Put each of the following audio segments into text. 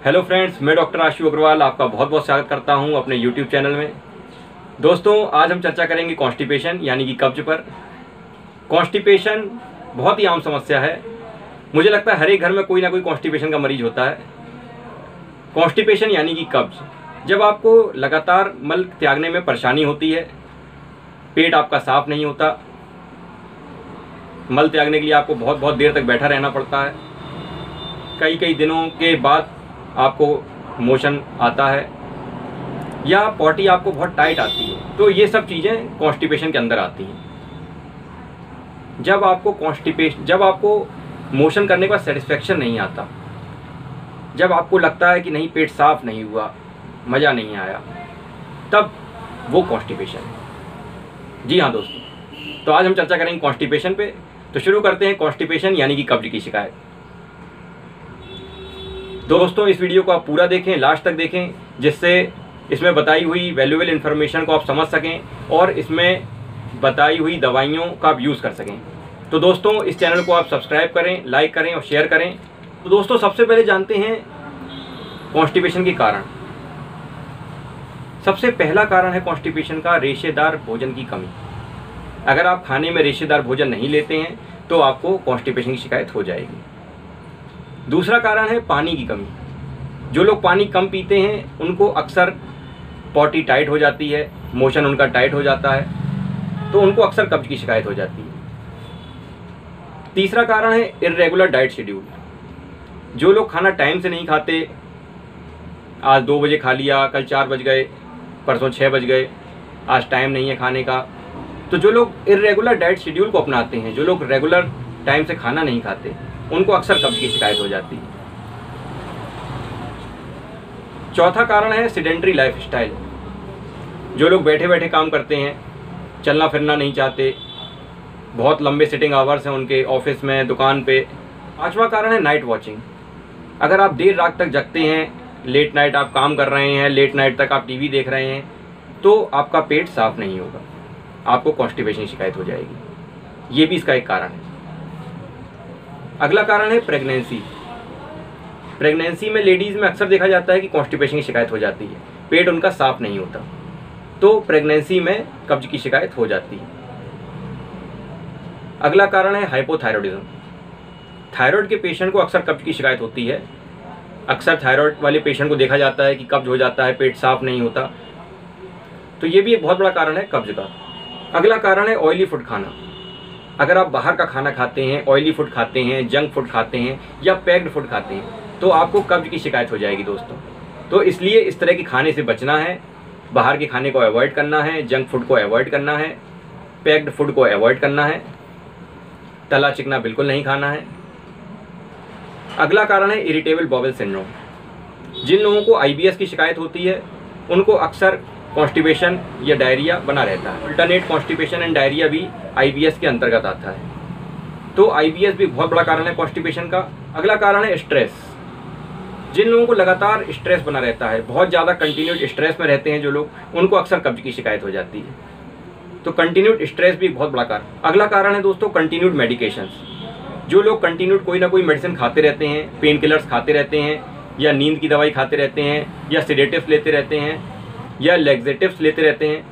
Hello friends, मैं doctor आशु अग्रवाल आपका बहुत बहुत स्वागत करता हूं अपने यूट्यूब चैनल में। दोस्तों, आज हम चर्चा करेंगे कॉन्स्टिपेशन यानी कि कब्ज पर। कॉन्स्टिपेशन बहुत ही आम समस्या है। मुझे लगता है हर एक घर में कोई ना कोई कॉन्स्टिपेशन का मरीज होता है। कॉन्स्टिपेशन यानी कि कब्ज, जब आपको लगातार मल त्यागने में परेशानी होती है, पेट आपका साफ नहीं होता, मल त्यागने के लिए आपको बहुत बहुत देर तक बैठा रहना पड़ता है, कई दिनों के बाद आपको मोशन आता है या पॉटी आपको बहुत टाइट आती है, तो ये सब चीज़ें कॉन्स्टिपेशन के अंदर आती हैं। जब आपको मोशन करने का सेटिस्फेक्शन नहीं आता, जब आपको लगता है कि नहीं पेट साफ नहीं हुआ, मज़ा नहीं आया, तब वो कॉन्स्टिपेशन है। जी हाँ दोस्तों, तो आज हम चर्चा करेंगे कॉन्स्टिपेशन पे। तो शुरू करते हैं कॉन्स्टिपेशन यानी कि कब्ज की शिकायत। दोस्तों, इस वीडियो को आप पूरा देखें, लास्ट तक देखें, जिससे इसमें बताई हुई वैल्यूएबल इन्फॉर्मेशन को आप समझ सकें और इसमें बताई हुई दवाइयों का आप यूज़ कर सकें। तो दोस्तों, इस चैनल को आप सब्सक्राइब करें, लाइक करें और शेयर करें। तो दोस्तों, सबसे पहले जानते हैं कॉन्स्टिपेशन के कारण। सबसे पहला कारण है कॉन्स्टिपेशन का रेशेदार भोजन की कमी। अगर आप खाने में रेशेदार भोजन नहीं लेते हैं तो आपको कॉन्स्टिपेशन की शिकायत हो जाएगी। दूसरा कारण है पानी की कमी। जो लोग पानी कम पीते हैं उनको अक्सर पॉटी टाइट हो जाती है, मोशन उनका टाइट हो जाता है, तो उनको अक्सर कब्ज की शिकायत हो जाती है। तीसरा कारण है इर्रेगुलर डाइट शेड्यूल। जो लोग खाना टाइम से नहीं खाते, आज 2 बजे खा लिया, कल 4 बज गए, परसों 6 बज गए, आज टाइम नहीं है खाने का, तो जो लोग इर्रेगुलर डाइट शेड्यूल को अपनाते हैं, जो लोग रेगुलर टाइम से खाना नहीं खाते, उनको अक्सर कब्ज की शिकायत हो जाती है। चौथा कारण है सेडेंटरी लाइफस्टाइल। जो लोग बैठे बैठे काम करते हैं, चलना फिरना नहीं चाहते, बहुत लंबे सिटिंग आवर्स हैं उनके ऑफिस में, दुकान पे। पांचवा कारण है नाइट वॉचिंग। अगर आप देर रात तक जगते हैं, लेट नाइट आप काम कर रहे हैं, लेट नाइट तक आप टीवी देख रहे हैं, तो आपका पेट साफ नहीं होगा, आपको कॉन्स्टिपेशन की शिकायत हो जाएगी। ये भी इसका एक कारण है। अगला कारण है प्रेगनेंसी। प्रेगनेंसी में लेडीज़ में अक्सर देखा जाता है कि कॉन्स्टिपेशन की शिकायत हो जाती है, पेट उनका साफ नहीं होता, तो प्रेगनेंसी में कब्ज की शिकायत हो जाती है। अगला कारण है हाइपोथायरॉयडिज्म। थायराइड के पेशेंट को अक्सर कब्ज की शिकायत होती है। अक्सर थायराइड वाले पेशेंट को देखा जाता है कि कब्ज हो जाता है, पेट साफ नहीं होता, तो ये भी एक बहुत बड़ा कारण है कब्ज का। अगला कारण है ऑयली फूड खाना। अगर आप बाहर का खाना खाते हैं, ऑयली फूड खाते हैं, जंक फूड खाते हैं या पैक्ड फूड खाते हैं, तो आपको कब्ज की शिकायत हो जाएगी दोस्तों। तो इसलिए इस तरह के खाने से बचना है, बाहर के खाने को अवॉइड करना है, जंक फूड को अवॉइड करना है, पैक्ड फूड को अवॉइड करना है, तला चिकना बिल्कुल नहीं खाना है। अगला कारण है इरिटेबल बाउल सिंड्रोम। जिन लोगों को IBS की शिकायत होती है उनको अक्सर कॉन्स्टिपेशन या डायरिया बना रहता है। अल्टरनेट कॉन्स्टिपेशन एंड डायरिया भी IBS के अंतर्गत आता है, तो IBS भी बहुत बड़ा कारण है कॉन्स्टिपेशन का। अगला कारण है स्ट्रेस। जिन लोगों को लगातार स्ट्रेस बना रहता है, बहुत ज़्यादा कंटिन्यूड स्ट्रेस में रहते हैं जो लोग, उनको अक्सर कब्ज की शिकायत हो जाती है। तो कंटिन्यूड स्ट्रेस भी बहुत बड़ा कारण। अगला कारण है दोस्तों कंटिन्यूड मेडिकेशंस। जो लोग कंटिन्यूड कोई ना कोई मेडिसिन खाते रहते हैं, पेन किलर्स खाते रहते हैं, या नींद की दवाई खाते रहते हैं, या सेडेटिव्स लेते रहते हैं, या लैक्सेटिव्स लेते रहते हैं,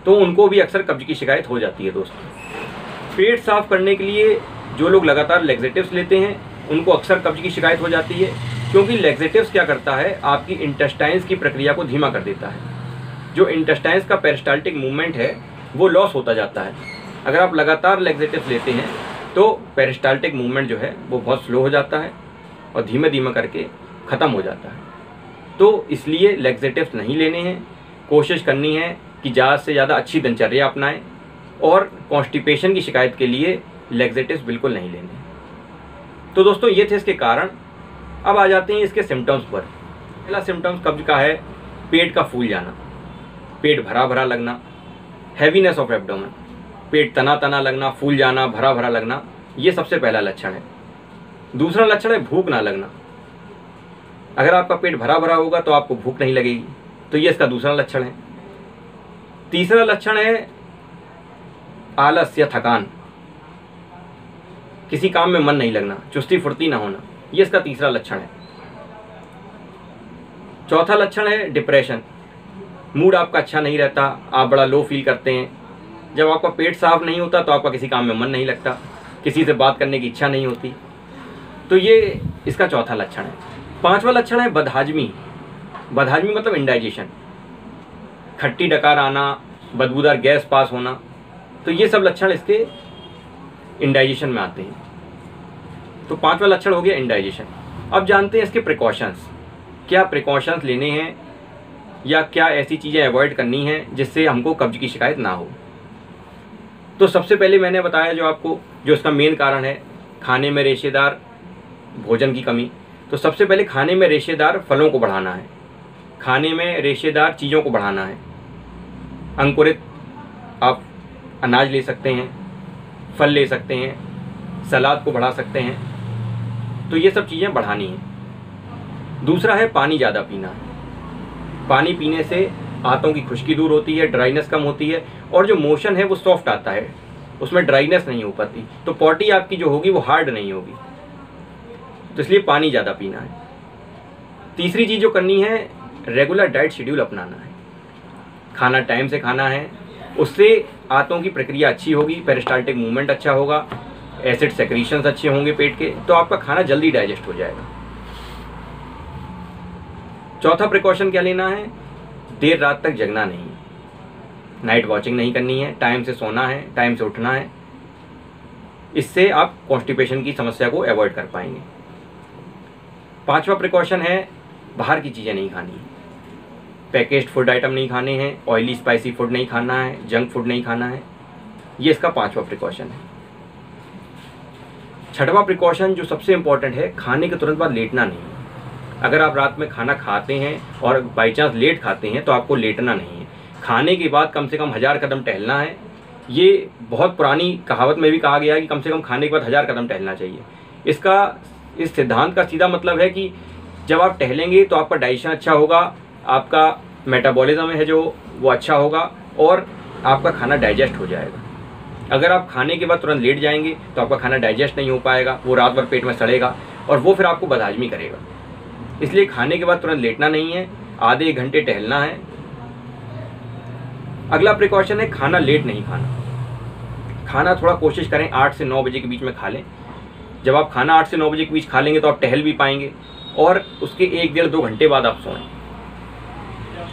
तो उनको भी अक्सर कब्ज की शिकायत हो जाती है दोस्तों। पेट साफ करने के लिए जो लोग लगातार लैक्सेटिव्स लेते हैं उनको अक्सर कब्ज की शिकायत हो जाती है, क्योंकि लैक्सेटिव्स क्या करता है, आपकी इंटेस्टाइन्स की प्रक्रिया को धीमा कर देता है। जो इंटेस्टाइन्स का पेरिस्टाल्टिक मूवमेंट है वो लॉस होता जाता है। अगर आप लगातार लैक्सेटिव्स लेते हैं तो पेरिस्टाल्टिक मूवमेंट जो है वो बहुत स्लो हो जाता है और धीमे धीमे करके ख़त्म हो जाता है। तो इसलिए लैक्सेटिव्स नहीं लेने हैं। कोशिश करनी है कि ज़्यादा से ज़्यादा अच्छी दिनचर्या अपनाएं और कॉन्स्टिपेशन की शिकायत के लिए लैक्सेटिव्स बिल्कुल नहीं लेने। तो दोस्तों, ये थे इसके कारण। अब आ जाते हैं इसके सिम्टम्स पर। पहला सिम्टम्स कब्ज का है पेट का फूल जाना, पेट भरा भरा लगना, हैवीनेस ऑफ एब्डोमेन, पेट तना तना लगना, फूल जाना, भरा भरा लगना, ये सबसे पहला लक्षण है। दूसरा लक्षण है भूख ना लगना। अगर आपका पेट भरा भरा होगा तो आपको भूख नहीं लगेगी, तो ये इसका दूसरा लक्षण है। तीसरा लक्षण है आलस या थकान, किसी काम में मन नहीं लगना, चुस्ती फुर्ती ना होना, ये इसका तीसरा लक्षण है। चौथा लक्षण है डिप्रेशन। मूड आपका अच्छा नहीं रहता, आप बड़ा लो फील करते हैं। जब आपका पेट साफ नहीं होता तो आपका किसी काम में मन नहीं लगता, किसी से बात करने की इच्छा नहीं होती। तो ये इसका चौथा लक्षण है। पांचवा लक्षण है बदहाजमी। बदहाजमी मतलब इंडाइजेशन, खट्टी डकार आना, बदबूदार गैस पास होना। तो ये सब लक्षण इसके इंडाइजेशन में आते हैं। तो पांचवा लक्षण हो गया इंडाइजेशन। अब जानते हैं इसके प्रिकॉशंस, क्या प्रिकॉशंस लेने हैं या क्या ऐसी चीज़ें अवॉइड करनी हैं जिससे हमको कब्ज की शिकायत ना हो। तो सबसे पहले मैंने बताया जो इसका मेन कारण है, खाने में रेशेदार भोजन की कमी। तो सबसे पहले खाने में रेशेदार फलों को बढ़ाना है, खाने में रेशेदार चीज़ों को बढ़ाना है। अंकुरित आप अनाज ले सकते हैं, फल ले सकते हैं, सलाद को बढ़ा सकते हैं। तो ये सब चीज़ें बढ़ानी है। दूसरा है पानी ज़्यादा पीना। पानी पीने से आंतों की खुश्की दूर होती है, ड्राइनेस कम होती है और जो मोशन है वो सॉफ्ट आता है, उसमें ड्राइनेस नहीं हो पाती। तो पॉटी आपकी जो होगी वो हार्ड नहीं होगी। तो इसलिए पानी ज़्यादा पीना है। तीसरी चीज़ जो करनी है, रेगुलर डाइट शेड्यूल अपनाना है। खाना टाइम से खाना है, उससे आंतों की प्रक्रिया अच्छी होगी, पेरिस्टाल्टिक मूवमेंट अच्छा होगा, एसिड सेक्रीशंस अच्छे होंगे पेट के, तो आपका खाना जल्दी डाइजेस्ट हो जाएगा। चौथा प्रिकॉशन क्या लेना है, देर रात तक जगना नहीं, नाइट वॉचिंग नहीं करनी है, टाइम से सोना है, टाइम से उठना है। इससे आप कॉन्स्टिपेशन की समस्या को अवॉइड कर पाएंगे। पांचवा प्रिकॉशन है बाहर की चीज़ें नहीं खानी, पैकेज्ड फूड आइटम नहीं खाने हैं, ऑयली स्पाइसी फूड नहीं खाना है, जंक फूड नहीं खाना है। ये इसका पांचवा प्रिकॉशन है। छठवां प्रिकॉशन जो सबसे इंपॉर्टेंट है, खाने के तुरंत बाद लेटना नहीं। अगर आप रात में खाना खाते हैं और बाई चांस लेट खाते हैं तो आपको लेटना नहीं है। खाने के बाद कम से कम 1000 कदम टहलना है। ये बहुत पुरानी कहावत में भी कहा गया है कि कम से कम खाने के बाद 1000 कदम टहलना चाहिए। इस सिद्धांत का सीधा मतलब है कि जब आप टहलेंगे तो आपका डाइजेशन अच्छा होगा, आपका मेटाबॉलिज्म है जो वो अच्छा होगा और आपका खाना डाइजेस्ट हो जाएगा। अगर आप खाने के बाद तुरंत लेट जाएंगे तो आपका खाना डाइजेस्ट नहीं हो पाएगा, वो रात भर पेट में सड़ेगा और वो फिर आपको बदहाजमी करेगा। इसलिए खाने के बाद तुरंत लेटना नहीं है, आधे 1 घंटे टहलना है। अगला प्रिकॉशन है खाना लेट नहीं खाना। खाना थोड़ा कोशिश करें 8 से 9 बजे के बीच में खा लें। जब आप खाना 8 से 9 बजे के बीच खा लेंगे तो आप टहल भी पाएंगे और उसके 1 डेढ़ 2 घंटे बाद आप सोएं,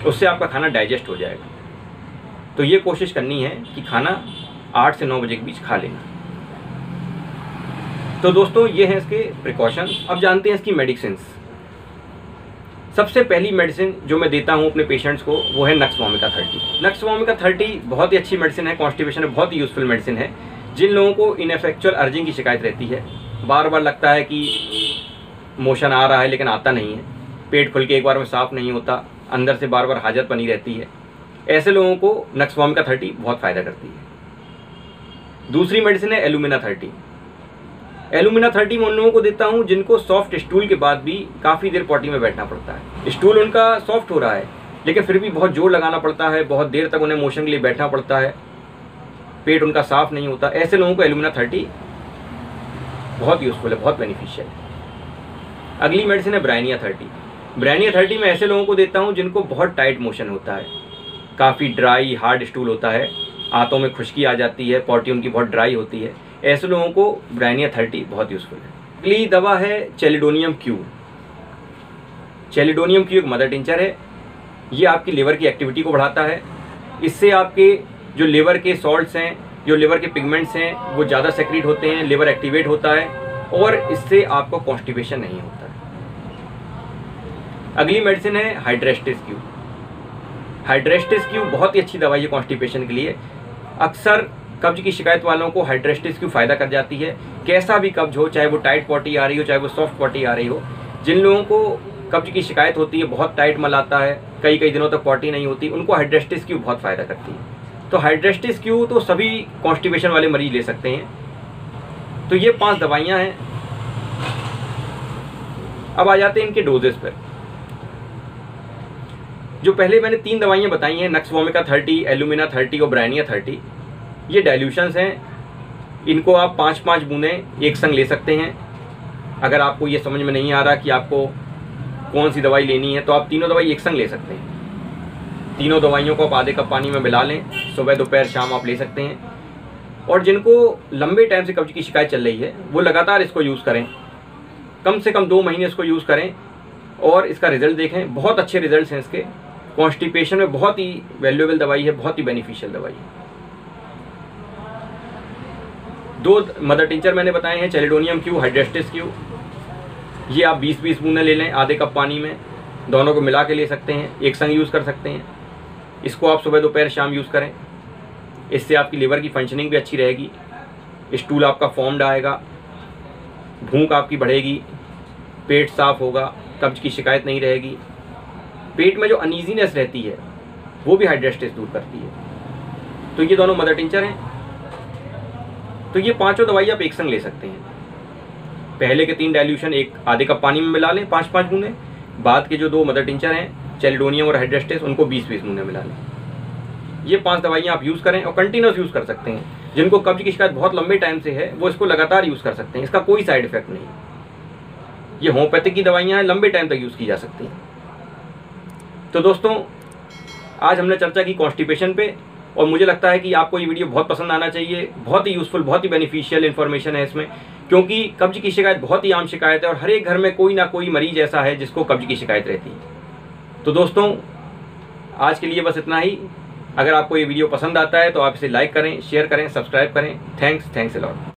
उससे आपका खाना डाइजेस्ट हो जाएगा। तो ये कोशिश करनी है कि खाना 8 से 9 बजे के बीच खा लेना। तो दोस्तों ये हैं इसके प्रिकॉशन। अब जानते हैं इसकी मेडिसिन्स। सबसे पहली मेडिसिन जो मैं देता हूँ अपने पेशेंट्स को वो है नक्स वोमिका 30। नक्स वोमिका 30 बहुत ही अच्छी मेडिसिन है, कॉन्स्टिपेशन में बहुत ही यूजफुल मेडिसिन है। जिन लोगों को इनफेक्चुअल अर्जिंग की शिकायत रहती है, बार बार लगता है कि मोशन आ रहा है लेकिन आता नहीं है, पेट खुल के एक बार में साफ नहीं होता, अंदर से बार बार हाजत बनी रहती है, ऐसे लोगों को नक्स वोमिका 30 बहुत फ़ायदा करती है। दूसरी मेडिसिन है एलुमिना 30। एलुमिना 30 मैं उन लोगों को देता हूं जिनको सॉफ्ट स्टूल के बाद भी काफ़ी देर पॉटी में बैठना पड़ता है। स्टूल उनका सॉफ्ट हो रहा है लेकिन फिर भी बहुत जोर लगाना पड़ता है, बहुत देर तक उन्हें मोशन के लिए बैठना पड़ता है, पेट उनका साफ नहीं होता। ऐसे लोगों को एलुमिना 30 बहुत यूजफुल है, बहुत बेनिफिशियल है। अगली मेडिसिन है ब्रायनिया 30। ब्रायनिया 30 में ऐसे लोगों को देता हूँ जिनको बहुत टाइट मोशन होता है, काफ़ी ड्राई हार्ड स्टूल होता है, आंतों में खुश्की आ जाती है, पॉटी उनकी बहुत ड्राई होती है। ऐसे लोगों को ब्रायनिया 30 बहुत यूजफुल है। अगली दवा है चेलिडोनियम क्यू। चेलिडोनियम क्यू एक मदर टिंचर है। ये आपकी लिवर की एक्टिविटी को बढ़ाता है। इससे आपके जो लिवर के सॉल्ट्स हैं, जो लिवर के पिगमेंट्स हैं, वो ज़्यादा सेक्रीट होते हैं, लिवर एक्टिवेट होता है और इससे आपको कॉन्स्टिपेशन नहीं होता है। अगली मेडिसिन है हाइड्रेस्टिस क्यू। हाइड्रेस्टिस क्यू बहुत ही अच्छी दवाई है कॉन्स्टिपेशन के लिए। अक्सर कब्ज की शिकायत वालों को हाइड्रेस्टिस क्यू फ़ायदा कर जाती है। कैसा भी कब्ज हो, चाहे वो टाइट पॉटी आ रही हो, चाहे वो सॉफ्ट पॉटी आ रही हो, जिन लोगों को कब्ज की शिकायत होती है, बहुत टाइट मल आता है, कई कई दिनों तक पॉटी नहीं होती, उनको हाइड्रेस्टिस क्यू बहुत फ़ायदा करती है। तो हाइड्रेस्टिस क्यू तो सभी कॉन्स्टिपेशन वाले मरीज ले सकते हैं। तो ये 5 दवाइयाँ हैं। अब आ जाते हैं इनके डोजेस पर। जो पहले मैंने 3 दवाइयाँ बताई हैं, नक्स वोमिका 30, एलुमिना 30 और ब्रायनिया 30, ये डाइल्यूशंस हैं। इनको आप 5-5 बूंदें एक संग ले सकते हैं। अगर आपको ये समझ में नहीं आ रहा कि आपको कौन सी दवाई लेनी है, तो आप तीनों दवाई एक संग ले सकते हैं। तीनों दवाइयों को आप आधे कप पानी में मिला लें, सुबह दोपहर शाम आप ले सकते हैं। और जिनको लंबे टाइम से कब्ज की शिकायत चल रही है वो लगातार इसको यूज़ करें, कम से कम 2 महीने इसको यूज़ करें और इसका रिजल्ट देखें। बहुत अच्छे रिजल्ट्स हैं इसके। कॉन्स्टिपेशन में बहुत ही वैल्यूएबल दवाई है, बहुत ही बेनिफिशियल दवाई है। 2 मदर टिंचर मैंने बताए हैं, चैलिडोनियम क्यू, हाइड्रेस्टिस क्यू। ये आप 20-20 बूंदें ले लें आधे कप पानी में, दोनों को मिला के ले सकते हैं, एक संग यूज़ कर सकते हैं। इसको आप सुबह दोपहर शाम यूज़ करें। इससे आपकी लिवर की फंक्शनिंग भी अच्छी रहेगी, स्टूल आपका फॉर्म्ड आएगा, भूख आपकी बढ़ेगी, पेट साफ होगा, कब्ज की शिकायत नहीं रहेगी। पेट में जो अनईजीनेस रहती है वो भी हाइड्रेस्टिस दूर करती है। तो ये दोनों मदर टिंचर हैं। तो ये 5 दवाई आप एक संग ले सकते हैं। पहले के 3 डाइल्यूशन एक आधे कप पानी में मिला लें 5-5 बूंदें। बाद के जो 2 मदर टिंचर हैं चैलिडोनियम और हाइड्रेस्टिस, उनको 20-20 बूंदें मिला लें। ये 5 दवाइयाँ आप यूज़ करें और कंटिन्यूस यूज़ कर सकते हैं। जिनको कब्ज की शिकायत बहुत लंबे टाइम से है वो इसको लगातार यूज़ कर सकते हैं, इसका कोई साइड इफेक्ट नहीं। ये होम्योपैथिक की दवाइयाँ हैं, लंबे टाइम तक यूज़ की जा सकती हैं। तो दोस्तों, आज हमने चर्चा की कॉन्स्टिपेशन पे और मुझे लगता है कि आपको ये वीडियो बहुत पसंद आना चाहिए। बहुत ही यूज़फुल, बहुत ही बेनिफिशियल इन्फॉर्मेशन है इसमें, क्योंकि कब्ज की शिकायत बहुत ही आम शिकायत है और हर एक घर में कोई ना कोई मरीज ऐसा है जिसको कब्ज की शिकायत रहती है। तो दोस्तों, आज के लिए बस इतना ही। अगर आपको ये वीडियो पसंद आता है तो आप इसे लाइक करें, शेयर करें, सब्सक्राइब करें। Thanks a lot.